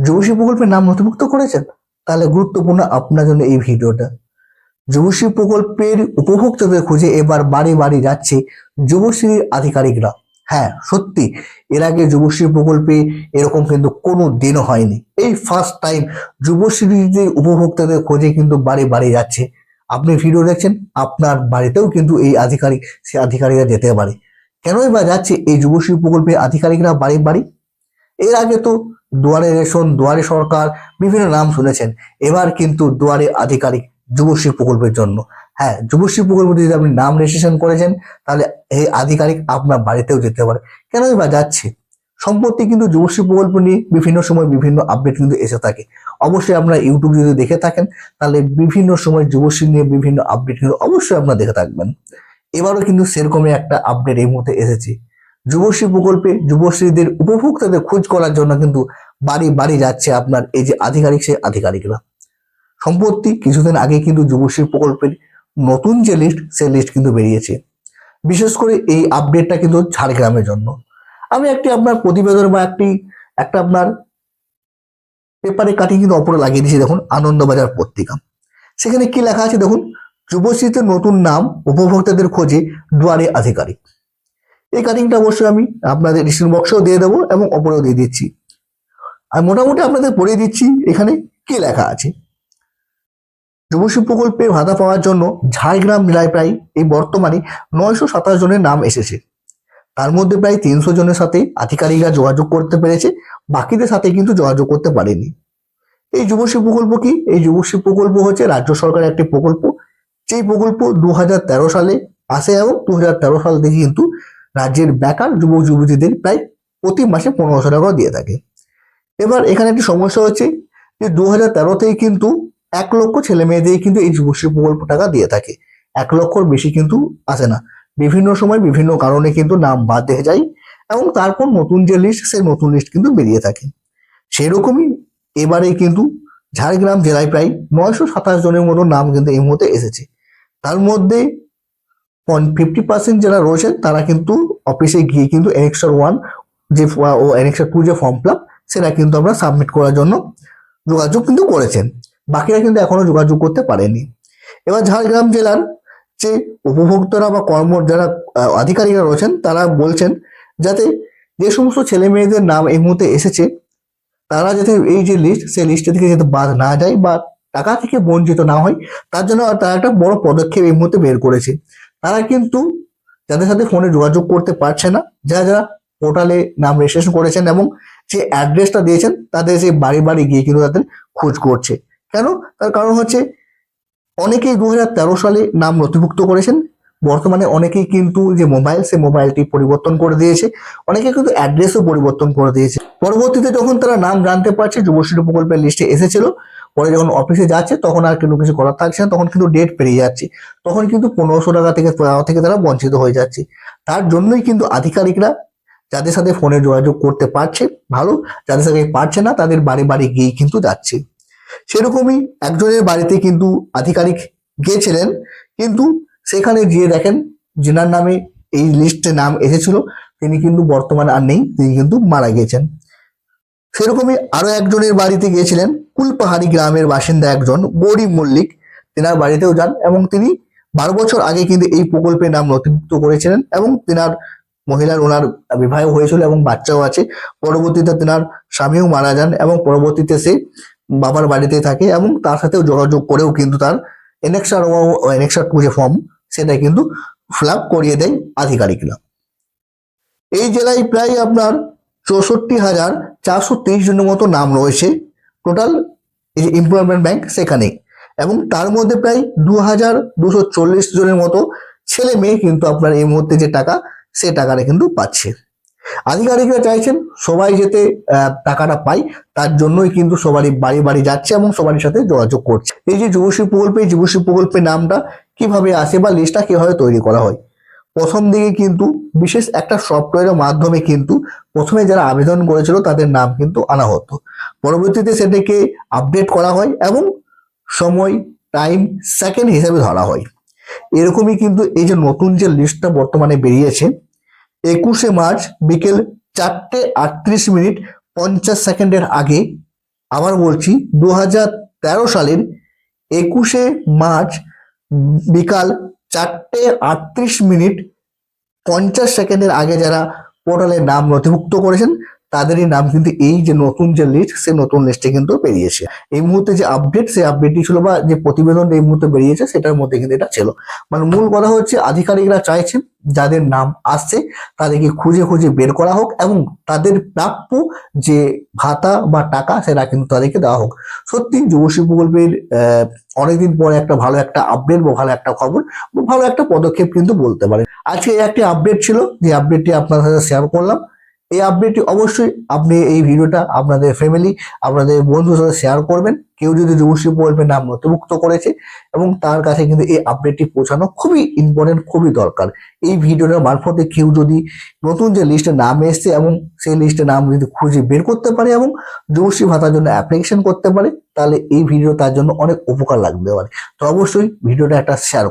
যুবশ্রী প্রকল্পের নাম নথিভুক্ত করেছেন? তাহলে গুরুত্বপূর্ণ আপনার জন্য এই ভিডিওটা। যুবশ্রী প্রকল্পের উপভোক্তাদের খুঁজে এবার বাড়ি বাড়ি যাচ্ছে যুবশ্রীর আধিকারিকরা। হ্যাঁ, সত্যি এর আগে যুবশ্রী প্রকল্পে এরকম কিন্তু কোনো দিনও হয়নি। এই ফার্স্ট টাইম যুবশ্রীদের উপভোক্তাদের খোঁজে কিন্তু বাড়ি বাড়ি যাচ্ছে। আপনি ভিডিও দেখছেন, আপনার বাড়িতেও কিন্তু এই সে আধিকারিকরা যেতে পারে। কেনই বা যাচ্ছে এই যুবশ্রী প্রকল্পের আধিকারিকরা বাড়ি বাড়ি? এর আগে তো দুয়ারে রেশন, দুয়ারে সরকার, বিভিন্ন নাম শুনেছেন। এবার কিন্তু দুয়ারে আধিকারিক যুবশ্রী প্রকল্পের জন্য। হ্যাঁ, যুবশ্রী প্রকল্পে যদি আপনি নাম রেজিস্ট্রেশন করেছেন, তাহলে এই আধিকারিক আপনার বাড়িতেও যেতে পারে। কেনই বা যাচ্ছে? সম্প্রতি কিন্তু যুবশ্রী প্রকল্প নিয়ে বিভিন্ন সময় বিভিন্ন আপডেট কিন্তু এসে থাকে। অবশ্যই আপনারা ইউটিউব যদি দেখে থাকেন, তাহলে বিভিন্ন সময় যুবশ্রী নিয়ে বিভিন্ন আপডেট কিন্তু অবশ্যই আপনারা দেখে থাকবেন। এবারও কিন্তু সেরকমই একটা আপডেট এই মুহূর্তে এসেছে। যুবশ্রী প্রকল্পে যুবশ্রীদের উপভোক্তাদের খোঁজ করার জন্য কিন্তু বাড়ি বাড়ি যাচ্ছে আপনার এই যে আধিকারিক, সেই আধিকারিকরা। সম্প্রতি কিছুদিন আগে কিন্তু যুবশ্রী প্রকল্পের নতুন যে লিস্ট, সেই লিস্ট কিন্তু বেরিয়েছে। বিশেষ করে এই আপডেটটা কিন্তু ঝাড়গ্রামের জন্য। আমি একটি আপনার প্রতিবেদন বা একটা আপনার পেপারে কাটিং কিন্তু অপরে লাগিয়ে দিয়েছি, দেখুন, আনন্দবাজার পত্রিকা। সেখানে কি লেখা আছে দেখুন, যুবশ্রীতে নতুন নাম, উপভোক্তাদের খোঁজে দুয়ারে আধিকারিক। এই কাটিংটা অবশ্যই আমি আপনাদের ডিসক্রিপশন বক্সেও দিয়ে দেবো এবং অপরেও দিয়ে দিচ্ছি। আর মোটামুটি আপনাদের পড়িয়ে দিচ্ছি এখানে কি লেখা আছে। যুবশ্রী প্রকল্পে ভাতা পাওয়ার জন্য ঝাড়গ্রাম জেলায় প্রায় এই বর্তমানে 927 জনের নাম এসেছে। তার মধ্যে প্রায় 300 জনের সাথে আধিকারিকরা যোগাযোগ করতে পেরেছে, বাকিদের সাথে কিন্তু যোগাযোগ করতে পারেনি। এই যুবশ্রী প্রকল্প কি? এই যুবশ্রী প্রকল্প হচ্ছে রাজ্য সরকারের একটি প্রকল্প। যেই প্রকল্প 2013 সালে আসে এবং 2013 সাল থেকে কিন্তু রাজ্যের বেকার যুবক যুবতীদের প্রায় প্রতি মাসে 1500 টাকা দিয়ে থাকে। এবার এখানে একটি সমস্যা হচ্ছে যে 2013 থেকে কিন্তু 1 লক্ষ ছেলে মেয়েদের কিন্তু এই যুবশ্রী প্রকল্প টাকা দিয়ে থাকে। 1 লক্ষর বেশি কিন্তু আসে না। বিভিন্ন সময় বিভিন্ন কারণে কিন্তু নাম বাদ দিয়ে যায় এবং তারপর নতুন যে লিস্ট, সেই নতুন লিস্ট কিন্তু বেরিয়ে থাকে। সেরকমই এবারে কিন্তু ঝাড়গ্রাম জেলায় প্রায় 927 জনের মতো নাম কিন্তু এই মুহূর্তে এসেছে। তার মধ্যে 50% যারা রয়েছেন তারা কিন্তু অফিসে গিয়ে কিন্তু এনেক্সার 1 যে ও এনেক্সার 2 যে ফর্ম ফিল আপ, সেটা কিন্তু আমরা সাবমিট করার জন্য যোগাযোগ কিন্তু করেছেন। বাকিরা কিন্তু এখনো যোগাযোগ করতে পারেনি। এবার ঝাড়গ্রাম জেলার যে উপভোক্তারা বা যারা আধিকারিকরা রয়েছেন, তারা বলছেন যাতে যে সমস্ত ছেলে মেয়েদের নাম এই মুহূর্তে এসেছে, তারা যাতে এই যে লিস্ট, সেই লিস্ট থেকে যাতে বাদ না যায় বা টাকা থেকে বঞ্চিত না হয়, তার জন্য তারা একটা বড় পদক্ষেপ এই মুহূর্তে বের করেছে। তারা কিন্তু যাদের সাথে ফোনে যোগাযোগ করতে পারছে না, যারা যারা পোর্টালে নাম রেজিস্ট্রেশন করেছেন এবং যে অ্যাড্রেসটা দিয়েছেন, তাদের সেই বাড়ি বাড়ি গিয়ে কিন্তু তাদের খোঁজ করছে। কেন? তার কারণ হচ্ছে অনেকেই 2013 সালে নাম নথিভুক্ত করেছেন। বর্তমানে অনেকেই কিন্তু যে মোবাইল, সে মোবাইলটি পরিবর্তন করে দিয়েছে। অনেকে কিন্তু অ্যাড্রেসও পরিবর্তন করে দিয়েছে। পরবর্তীতে যখন তারা নাম জানতে পারছে, যুবশ্রী প্রকল্পের লিস্টে এসেছিল, পরে যখন অফিসে যাচ্ছে তখন আর কিন্তু কিছু করার থাকছে না, তখন কিন্তু ডেট পেরিয়ে যাচ্ছে। তখন কিন্তু 1500 টাকা থেকে তারা বঞ্চিত হয়ে যাচ্ছে। তার জন্যই কিন্তু আধিকারিকরা যাদের সাথে ফোনে যোগাযোগ করতে পারছে ভালো, যাদের সাথে পারছে না তাদের বাড়ি বাড়ি গিয়েই কিন্তু যাচ্ছে। সেরকমই একজনের বাড়িতে কিন্তু আধিকারিক গিয়েছিলেন, কিন্তু সেখানে গিয়ে দেখেন যেনার নামে এই লিস্টে নাম এসেছিল, তিনি কিন্তু বর্তমানে আর নেই, তিনি কিন্তু মারা গিয়েছেন। সেরকমই আরো একজনের বাড়িতে গিয়েছিলেন, কুলপাহাড়ি গ্রামের বাসিন্দা একজন গৌরী মল্লিক। তেনার বাড়িতেও যান এবং তিনি 12 বছর আগে কিন্তু এই প্রকল্পে নাম নথিভুক্ত করেছিলেন এবং তেনার ওনার বিবাহ হয়েছিল এবং বাচ্চাও আছে। পরবর্তীতে তেনার স্বামীও মারা যান এবং পরবর্তীতে সে বাবার বাড়িতে থাকে এবং তার সাথেও যোগাযোগ করেও কিন্তু তার এনেক্সার 2 যে ফর্ম, সেটা কিন্তু ফিল আপ করিয়ে দেয় আধিকারিকরা। এই জেলায় প্রায় আপনার 64,423 জনের মতো নাম রয়েছে টোটাল এই যে এমপ্লয়মেন্ট ব্যাংক সেখানে, এবং তার মধ্যে প্রায় 2,240 জনের মতো ছেলে মেয়ে কিন্তু আপনার এই মুহূর্তে যে টাকা, সে টাকাটা কিন্তু পাচ্ছে। আধিকারিকরা চাইছেন সবাই যাতে টাকাটা পায়, তার জন্যই কিন্তু সবারই বাড়ি বাড়ি যাচ্ছে এবং সবারই সাথে যোগাযোগ করছে। এই যে যুবশ্রী প্রকল্পের নামটা কিভাবে আসে বা লিস্টটা কিভাবে তৈরি করা হয়, প্রথম দিকে কিন্তু বিশেষ একটা সফটওয়্যারের মাধ্যমে কিন্তু প্রথমে যারা আবেদন করেছিল তাদের নাম কিন্তু আনা হতো। পরবর্তীতে সেটাকে আপডেট করা হয় এবং সময়, টাইম, সেকেন্ড হিসেবে ধরা হয়। এরকমই কিন্তু এই যে নতুন যে লিস্টটা বর্তমানে বেরিয়েছে, 21শে মার্চ বিকেল 4:38 মিনিট 50 সেকেন্ডের আগে আবার বলছি 2013 সালের 21শে মার্চ বিকাল 4:38 50 সেকেন্ডের আগে যারা পোর্টালে নাম নথিভুক্ত করেছেন তাদেরই নাম কিন্তু এই যে নতুন যে লিস্ট, সেই নতুন লিস্টে কিন্তু বেরিয়েছে। এই মুহূর্তে যে আপডেট, সেই আপডেটটি ছিল বা যে প্রতিবেদন এই মুহূর্তে বেরিয়েছে সেটার মধ্যে কিন্তু এটা ছিল। মানে মূল কথা হচ্ছে আধিকারিকরা চাইছেন যাদের নাম আসছে তাদেরকে খুঁজে খুঁজে বের করা হোক এবং তাদের প্রাপ্য যে ভাতা বা টাকা সেটা কিন্তু তাদেরকে দেওয়া হোক। সত্যি যুবশ্রী প্রকল্পের অনেকদিন পরে একটা ভালো একটা আপডেট বা ভালো একটা খবর বা ভালো একটা পদক্ষেপ কিন্তু বলতে পারেন। আজকে একটি আপডেট ছিল, যে আপডেটটি আপনাদের সাথে শেয়ার করলাম। এই আপডেটটি অবশ্যই আপনি এই ভিডিওটা আপনাদের ফ্যামিলি, আপনাদের বন্ধুদের সাথে শেয়ার করবেন। কেউ যদি যুবশ্রী প্রকল্পের নাম নথিভুক্ত করেছে এবং তার কাছে কিন্তু এই আপডেটটি পৌঁছানো খুবই ইম্পর্টেন্ট, খুবই দরকার। এই ভিডিওটার মারফতে কেউ যদি নতুন যে লিস্টে নাম এসছে এবং সেই লিস্টে নাম যদি খুঁজে বের করতে পারে এবং যুবশ্রী ভাতার জন্য অ্যাপ্লিকেশন করতে পারে, তাহলে এই ভিডিও তার জন্য অনেক উপকার লাগতে পারে। তো অবশ্যই ভিডিওটা একটা শেয়ার